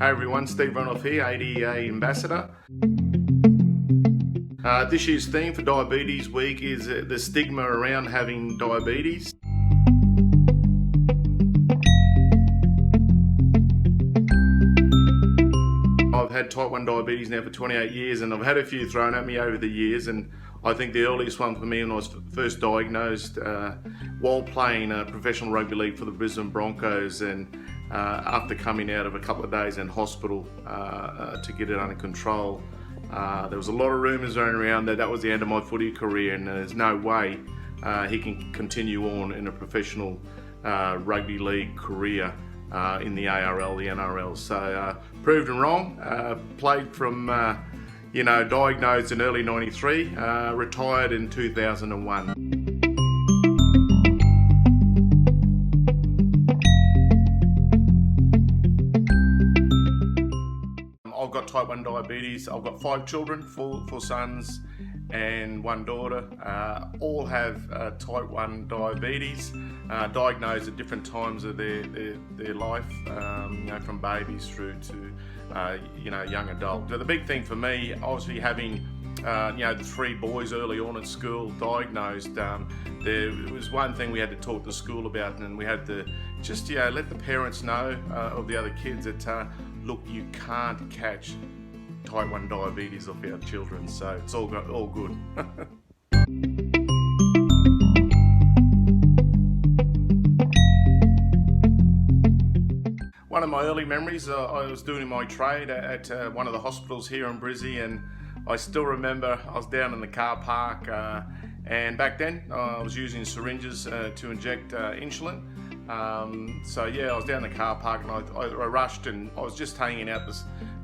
Hey everyone, Steve Renouf here, ADEA Ambassador. This year's theme for Diabetes Week is the stigma around having diabetes. I've had type 1 diabetes now for 28 years and I've had a few thrown at me over the years, and I think the earliest one for me when I was first diagnosed while playing professional rugby league for the Brisbane Broncos, and after coming out of a couple of days in hospital to get it under control, there was a lot of rumours going around that that was the end of my footy career, and there's no way he can continue on in a professional rugby league career in the ARL, the NRL. So proved them wrong. Played from diagnosed in early '93, retired in 2001. I've got type 1 diabetes. I've got 5 children, four sons and 1 daughter. All have type 1 diabetes, diagnosed at different times of their life, from babies through to young adult. The big thing for me, obviously having 3 boys early on at school diagnosed, there was one thing we had to talk to school about, and we had to just let the parents know of the other kids that look, you can't catch type 1 diabetes off our children, so it's all good. One of my early memories, I was doing my trade at one of the hospitals here in Brizzy, and I still remember I was down in the car park, and back then I was using syringes to inject insulin. So I was down in the car park, and I rushed, and I was just hanging out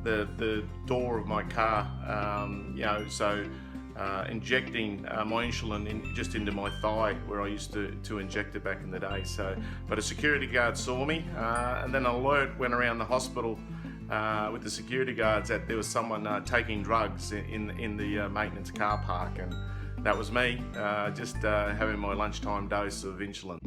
the door of my car, injecting my insulin just into my thigh where I used to inject it back in the day. But a security guard saw me, and then an alert went around the hospital with the security guards that there was someone taking drugs in the maintenance car park, and that was me, just having my lunchtime dose of insulin.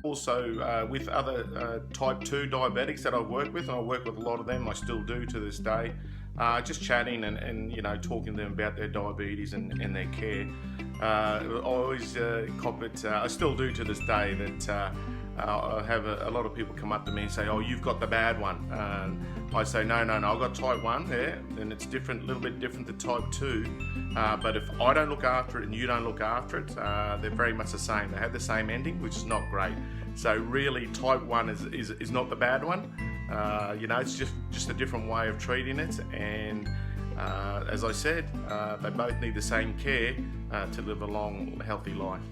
Also with other type 2 diabetics that I work with, and I work with a lot of them, I still do to this day, just chatting and talking to them about their diabetes and their care. I always cop it, I still do to this day, that I have a lot of people come up to me and say, "Oh, you've got the bad one." And I say, no, I've got type 1, and it's different, a little bit different to type 2. But if I don't look after it and you don't look after it, they're very much the same. They have the same ending, which is not great. So really, type 1 is not the bad one. It's just a different way of treating it. And as I said, they both need the same care to live a long, healthy life.